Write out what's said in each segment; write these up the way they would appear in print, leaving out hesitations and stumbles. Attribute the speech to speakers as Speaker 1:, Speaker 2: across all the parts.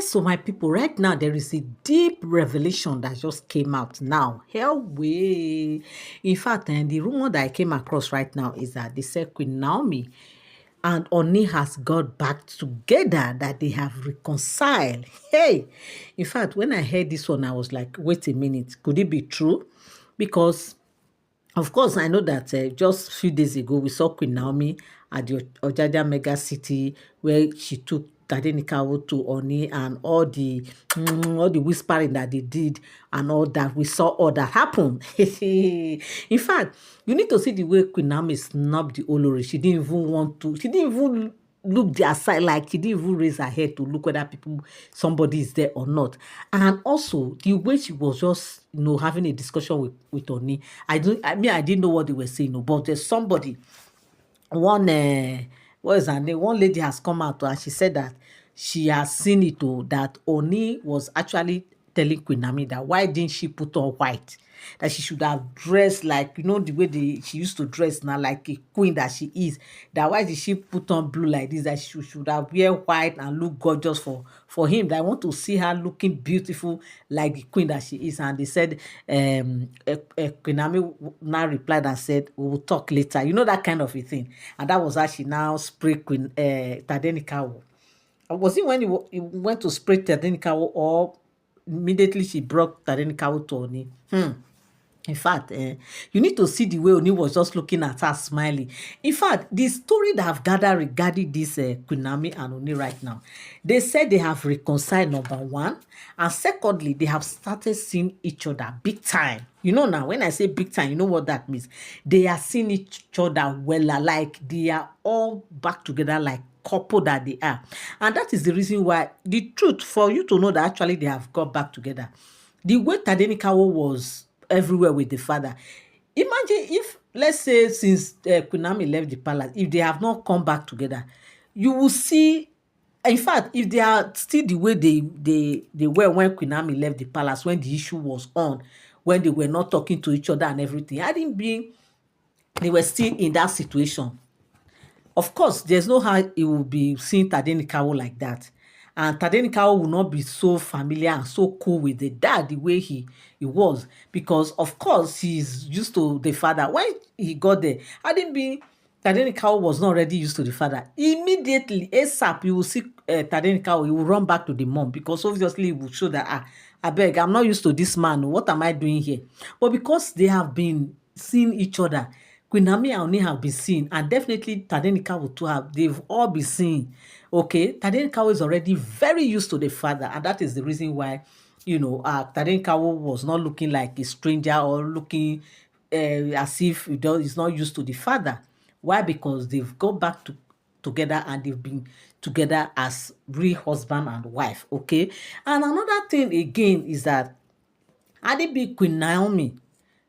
Speaker 1: So my people, right now there is a deep revelation that just came out now. Hell way. In fact, the rumor that I came across right now is that they said Queen Naomi and Oni has got back together, that they have reconciled. Hey, in fact, when I heard this one, I was like, wait a minute, could it be true? Because of course, I know that just a few days ago, we saw Queen Naomi at the Ojaja mega city where she took Tadenikawo to Oni and all the all the whispering that they did and all that. We saw all that happen. In fact, you need to see the way Queen Naomi snubbed the Olori. She didn't even want to. She didn't even look their side, like she didn't even raise her head to look whether somebody is there or not. And also the way she was just having a discussion with Oni. I didn't know what they were saying, but there's somebody, one what is her name, one lady has come out and she said that she has seen it, that Oni was actually telling Queen Naomi that why didn't she put on white, that she should have dressed like, the way she used to dress now, like a queen that she is, that why did she put on blue like this, that she should have wear white and look gorgeous for him, that I want to see her looking beautiful like the queen that she is. And they said Queen Naomi now replied and said, we will talk later, that kind of a thing. And that was how she now sprayed Queen Tadenikawo. Was it when he went to spray Tadenikawo, or immediately she brought Tadenikawo to Oni? In fact, you need to see the way Oni was just looking at her, smiling. In fact, the story that I've gathered regarding this Queen Naomi and Oni right now, they said they have reconciled, number one. And secondly, they have started seeing each other big time. Now, when I say big time, you know what that means. They are seeing each other well, like they are all back together, like couple that they are. And that is the reason why, the truth, for you to know that actually they have got back together, the way Tadenikawo was everywhere with the father. Imagine if, let's say, since Queen Naomi left the palace, if they have not come back together, you will see. In fact, if they are still the way they were when Queen Naomi left the palace, when the issue was on, when they were not talking to each other and everything, I didn't been, they were still in that situation. Of course, there's no how it will be seeing Tadenikawo like that. And Tadenikawo will not be so familiar and so cool with the dad the way he was. Because, of course, he's used to the father. When he got there, Tadenikawo was not already used to the father. Immediately, ASAP, you will see Tadenikawo, he will run back to the mom. Because obviously, he will show that, I beg, I'm not used to this man. What am I doing here? But because they have been seeing each other, Queen Naomi and Ooni have been seen, and definitely Tadenikawo too they've all been seen. Okay, Tadenikawo is already very used to the father, and that is the reason why, Tadenikawo was not looking like a stranger or looking as if he's not used to the father. Why? Because they've got back together and they've been together as real husband and wife. Okay, and another thing again is that Queen Naomi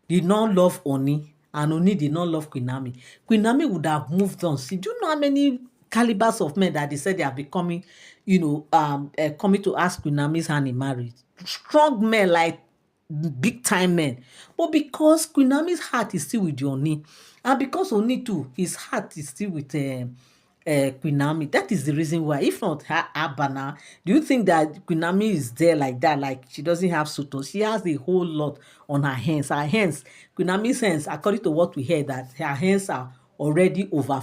Speaker 1: did not love Ooni, and Ooni did not love Queen Naomi. Queen Naomi would have moved on. See, do you know how many calibers of men that they said they are becoming, coming to ask Queen Naomi's hand in marriage? Strong men, like big time men. But because Queen Naomi's heart is still with Ooni, and because Ooni too, his heart is still with Queen Naomi. That is the reason why. If not her Abana, do you think that Queen Naomi is there like that? Like she doesn't have suitors. She has a whole lot on her hands. Her hands, Queen Naomi's hands, according to what we heard, that her hands are already over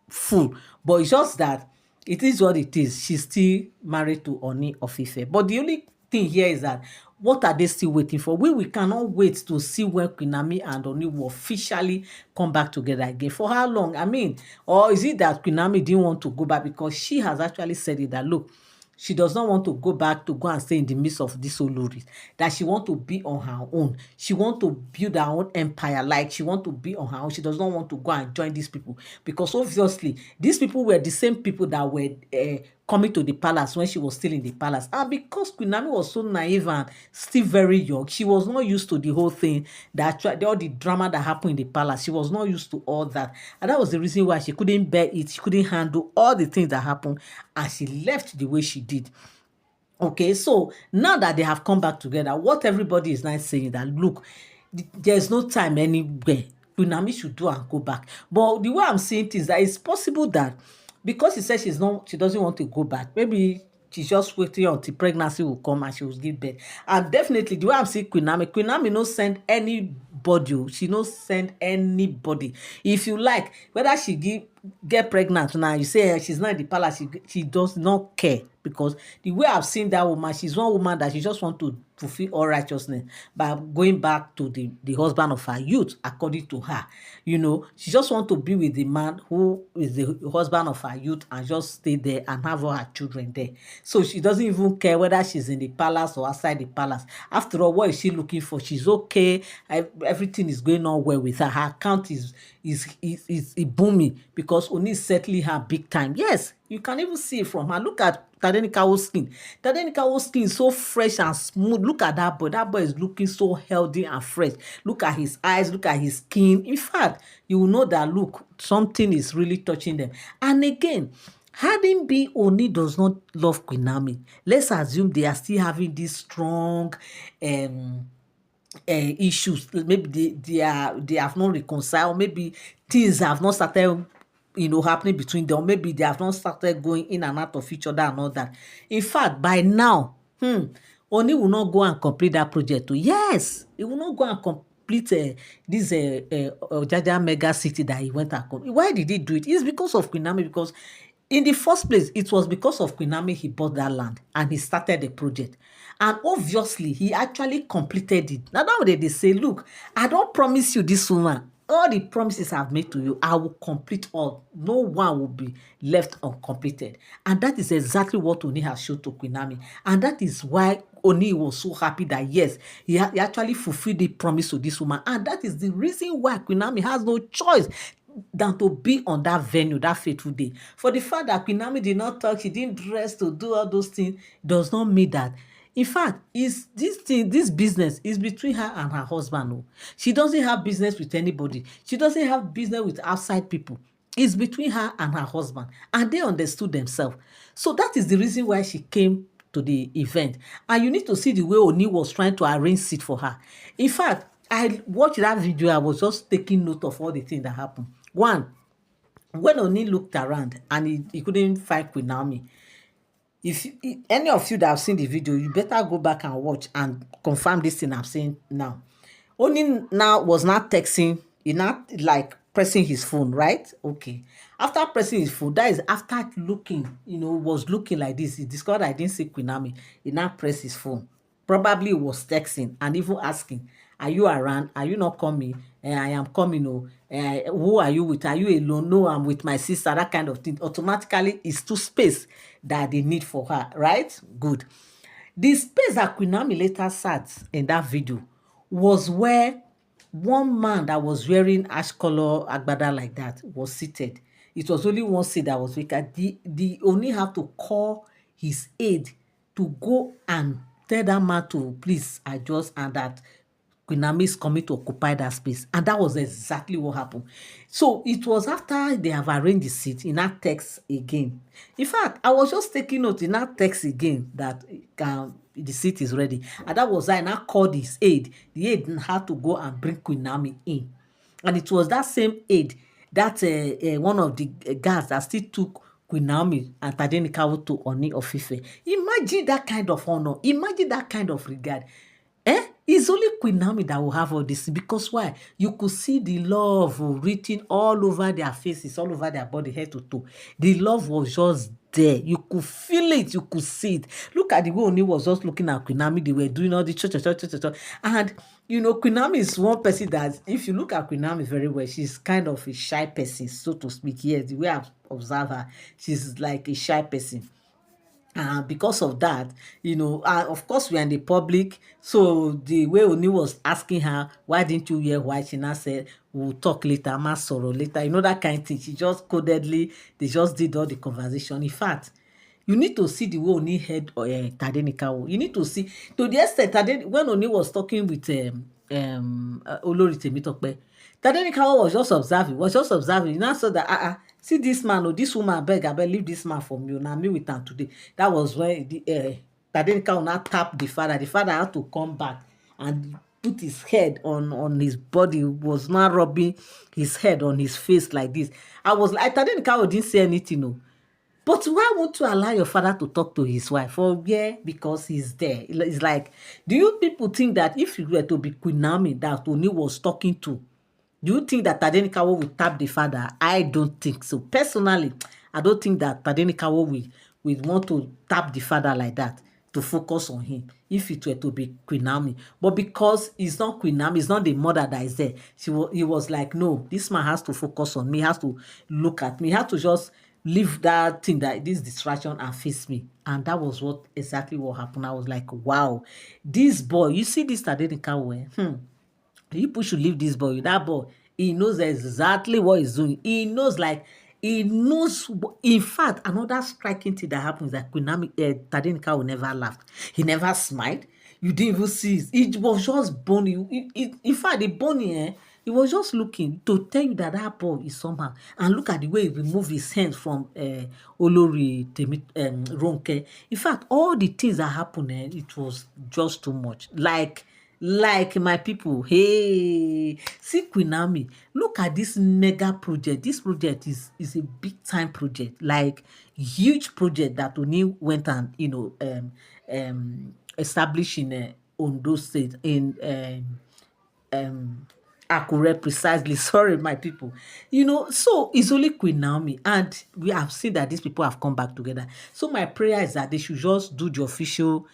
Speaker 1: full. But it's just that it is what it is. She's still married to Ooni of Ife. But the only thing here is that, what are they still waiting for? We cannot wait to see when Queen Naomi and Ooni will officially come back together again. For how long? I mean, or is it that Queen Naomi didn't want to go back because she has actually said it that, look, she does not want to go back to go and stay in the midst of this Olori, that she want to be on her own. She want to build her own empire, like she want to be on her own. She does not want to go and join these people, because obviously these people were the same people that were coming to the palace when she was still in the palace. And because Queen Naomi was so naive and still very young, she was not used to the whole thing, all the drama that happened in the palace. She was not used to all that. And that was the reason why she couldn't bear it. She couldn't handle all the things that happened, and she left the way she did. Okay, so now that they have come back together, what everybody is now saying that, look, there's no time anywhere. Queen Naomi should do and go back. But the way I'm seeing it is that it's possible that because she says she doesn't want to go back, maybe she's just waiting until pregnancy will come and she will give birth. And definitely, the way I'm seeing Queen Naomi no send anybody. She no send anybody. If you like, whether she get pregnant now, you say she's not in the palace, she does not care, because the way I've seen that woman, she's one woman that she just want to fulfill all righteousness by going back to the husband of her youth, according to her. She just want to be with the man who is the husband of her youth and just stay there and have all her children there. So she doesn't even care whether she's in the palace or outside the palace. After all, what is she looking for? She's okay. Everything is going on well with her. Her account is booming because Ooni is settling her big time. Yes, you can even see it from her. Look at Tadenikawo's skin. Tadenikawo's skin is so fresh and smooth. Look at that boy. That boy is looking so healthy and fresh. Look at his eyes. Look at his skin. In fact, you will know that, look, something is really touching them. And again, hadn't be Ooni does not love Queen Naomi, let's assume they are still having this strong issues. Maybe they have not reconciled. Maybe things have not started happening between them. Maybe they have not started going in and out of each other and all that. In fact, by now, Ooni will not go and complete that project too. Yes, he will not go and complete this Ojaja mega city that he went and complete. Why did he do it? It's because of Queen Naomi, because in the first place, it was because of Queen Naomi he bought that land and he started the project. And obviously, he actually completed it. Now, nowadays they say, look, I don't promise you this woman. All the promises I've made to you, I will complete all. No one will be left uncompleted. And that is exactly what Ooni has shown to Queen Naomi. And that is why Ooni was so happy that, yes, he actually fulfilled the promise to this woman. And that is the reason why Queen Naomi has no choice than to be on that venue that fateful day. For the fact that Queen Naomi did not talk, she didn't dress to do all those things, does not mean that. In fact, this business is between her and her husband. Oh. She doesn't have business with anybody. She doesn't have business with outside people. It's between her and her husband. And they understood themselves. So that is the reason why she came to the event. And you need to see the way Ooni was trying to arrange seat for her. In fact, I watched that video. I was just taking note of all the things that happened. One, when Ooni looked around and he couldn't find Queen Naomi, if any of you that have seen the video, you better go back and watch and confirm this thing I'm saying now. Ooni now was not texting, he not like pressing his phone, right? Okay. After pressing his phone, that is after looking, was looking like this. He discovered I didn't see Queen Naomi. He now pressed his phone. Probably he was texting and even asking, are you around? Are you not coming? I am coming. Oh, who are you with? Are you alone? No, I'm with my sister. That kind of thing. Automatically, it's two space that they need for her, right? Good. The space that Queen Naomi later sat in that video was where one man that was wearing ash color agbada like that was seated. It was only one seat that was vacant. The only have to call his aide to go and tell that man to please adjust, and that Queen Naomi is coming to occupy that space. And that was exactly what happened. So it was after they have arranged the seat, in that text again. In fact, I was just taking note in that text again that the seat is ready. And that was I now called his aide. The aide had to go and bring Queen Naomi in. And it was that same aide, that one of the guards that still took Queen Naomi and Tadenikawo to Ooni of Ife. Imagine that kind of honor. Imagine that kind of regard. It's only Queen Naomi that will have all this, because why? You could see the love written all over their faces, all over their body, head to toe. The love was just there. You could feel it. You could see it. Look at the way Ooni was just looking at Queen Naomi. They were doing all the cha. And, Queen Naomi is one person that, if you look at Queen Naomi very well, she's kind of a shy person, so to speak. Yes, the way I've observed her, she's like a shy person. Because of that, of course, we are in the public. So the way Ooni was asking her, why didn't you wear white? She now said, we'll talk later, ma sorrow later. That kind of thing. She just codedly, they just did all the conversation. In fact, you need to see the way Ooni heard Tadenikawo. You need to see, to the extent, when Ooni was talking with Olori Temitope, Tadenikawo was just observing. You now saw that, see this man or this woman, I beg, leave this man from you. Now me with him today. That was when Tadenikawo now tapped the father. The father had to come back and put his head on his body, was now rubbing his head on his face like this. I was like, Tadenikawo didn't say anything, no. But why won't you allow your father to talk to his wife? Oh, yeah, because he's there. It's like, do you people think that if you were to be Queen Naomi that Ooni was talking to, do you think that Tadenikawo will tap the father? I don't think so. Personally, I don't think that Tadenikawo will want to tap the father like that to focus on him if it were to be Queen Naomi. But because it's not Queen Naomi, it's not the mother that is there, he was like, no, this man has to focus on me, has to look at me, has to just leave that thing, that this distraction, and face me. And that was what exactly what happened. I was like, wow, this boy, you see this Tadenikawo, people should leave this boy. That boy, he knows exactly what he's doing. He knows, like, he knows. In fact, another striking thing that happens is that Tadenika will never laugh. He never smiled. You didn't even see it. It was just bunny. In fact, the bunny, he was just looking to tell you that that boy is somehow. And look at the way he removed his hands from Olori Ronke. In fact, all the things that happened, it was just too much. Like my people, hey, see Queen Naomi, look at this mega project. This project is a big time project, like huge project that Ooni went and established in Ondo State, in Akure precisely. Sorry, my people. So it's only Queen Naomi, and we have seen that these people have come back together. So my prayer is that they should just do the official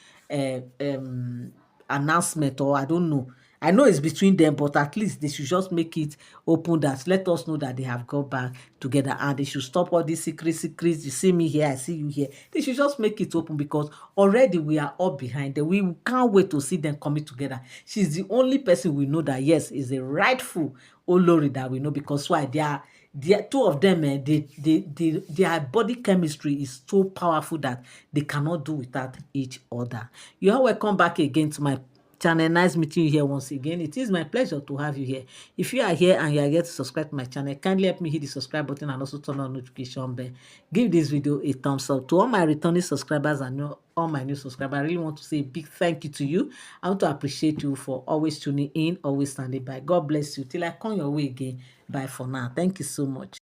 Speaker 1: announcement, or I don't know. I know it's between them, but at least they should just make it open, that let us know that they have got back together, and they should stop all these secrets. You see me here, I see you here. They should just make it open, because already we are all behind them. We can't wait to see them coming together. She's the only person we know that, yes, is the rightful Olori that we know, because why? They are two of them, their body chemistry is so powerful that they cannot do without each other. You are welcome back again to my channel. Nice meeting you here once again. It is my pleasure to have you here. If you are here and you are yet to subscribe to my channel, kindly help me hit the subscribe button and also turn on notification bell. Give this video a thumbs up. To all my returning subscribers and all my new subscribers, I really want to say a big thank you to you. I want to appreciate you for always tuning in, always standing by. God bless you till I come your way again. Bye for now. Thank you so much.